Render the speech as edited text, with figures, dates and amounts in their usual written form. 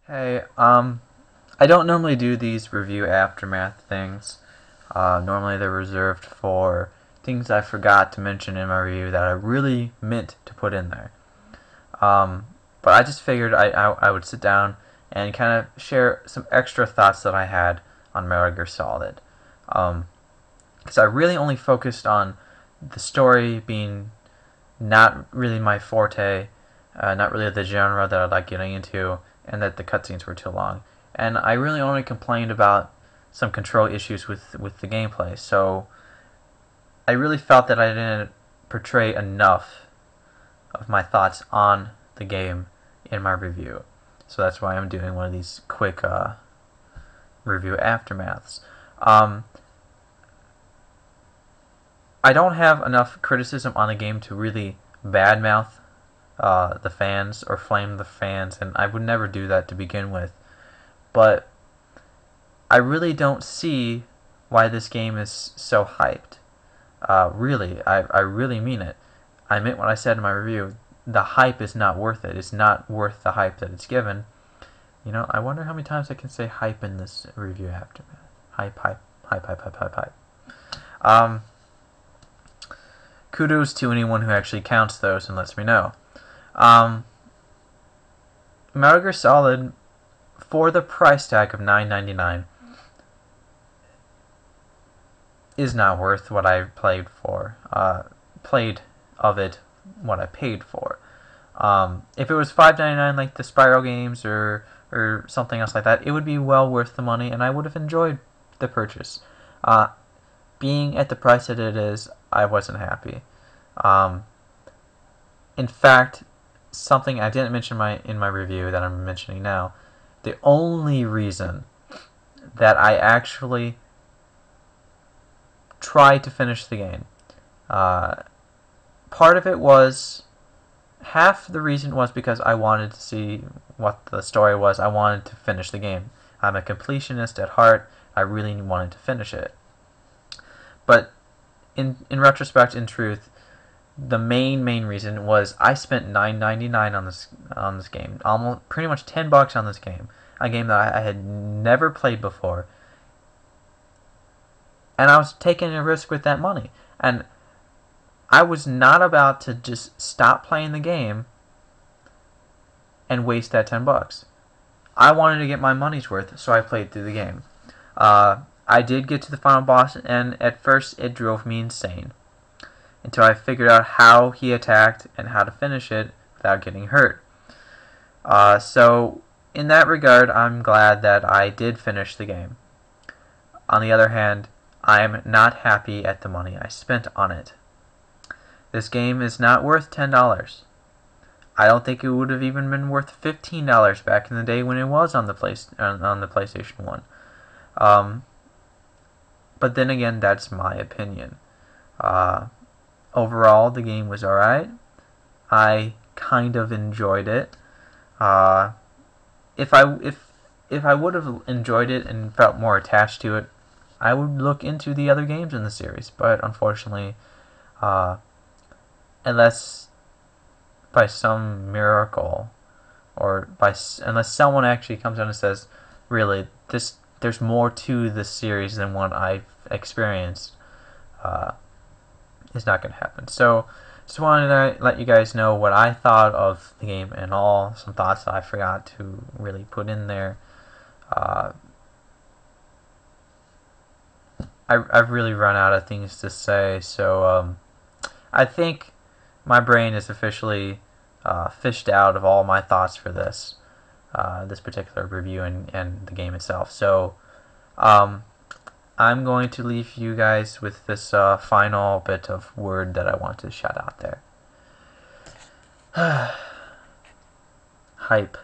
Hey, I don't normally do these review aftermath things. Normally they're reserved for things I forgot to mention in my review that I really meant to put in there. Um, but I just figured I would sit down and kind of share some extra thoughts that I had on Metal Gear Solid. Because I really only focused on the story being not really my forte, not really the genre that I like getting into, and that the cutscenes were too long. And I really only complained about some control issues with the gameplay. So I really felt that I didn't portray enough of my thoughts on the game in my review. So that's why I'm doing one of these quick review aftermaths. Um, I don't have enough criticism on the game to really badmouth the fans or flame the fans, and I would never do that to begin with. But I really don't see why this game is so hyped. Really, I really mean it. I meant what I said in my review. The hype is not worth it. It's not worth the hype that it's given. You know, I wonder how many times I can say hype in this review aftermath. Hype, hype, hype, hype, hype, hype, hype. Um, Kudos to anyone who actually counts those and lets me know. Metal Gear Solid, for the price tag of $9.99, is not worth what I played for. Played of it what I paid for. If it was $5.99 like the Spyro games or something else like that, it would be well worth the money, and I would have enjoyed the purchase. Being at the price that it is, I wasn't happy. In fact, something I didn't mention in my review that I'm mentioning now, the only reason that I actually tried to finish the game, part of it was, half the reason was because I wanted to see what the story was. I wanted to finish the game. I'm a completionist at heart. I really wanted to finish it. But in retrospect, in truth, the main reason was I spent $9.99 on this game, almost pretty much $10 on this game, a game that I had never played before, and I was taking a risk with that money, and I was not about to just stop playing the game and waste that $10. I wanted to get my money's worth, so I played through the game. I did get to the final boss, and at first it drove me insane until I figured out how he attacked and how to finish it without getting hurt. So in that regard, I'm glad that I did finish the game. On the other hand, I'm not happy at the money I spent on it. This game is not worth $10. I don't think it would have even been worth $15 back in the day when it was on the PlayStation 1. But then again, that's my opinion. Overall, the game was alright. I kind of enjoyed it. If I would have enjoyed it and felt more attached to it, I would look into the other games in the series. But unfortunately, unless by some miracle, or unless someone actually comes out and says, really, there's more to this series than what I've experienced, it's not going to happen. So just wanted to let you guys know what I thought of the game and all, some thoughts that I forgot to really put in there. I've really run out of things to say, so I think my brain is officially fished out of all my thoughts for this particular review and the game itself. So I'm going to leave you guys with this final bit of word that I want to shout out there. Hype.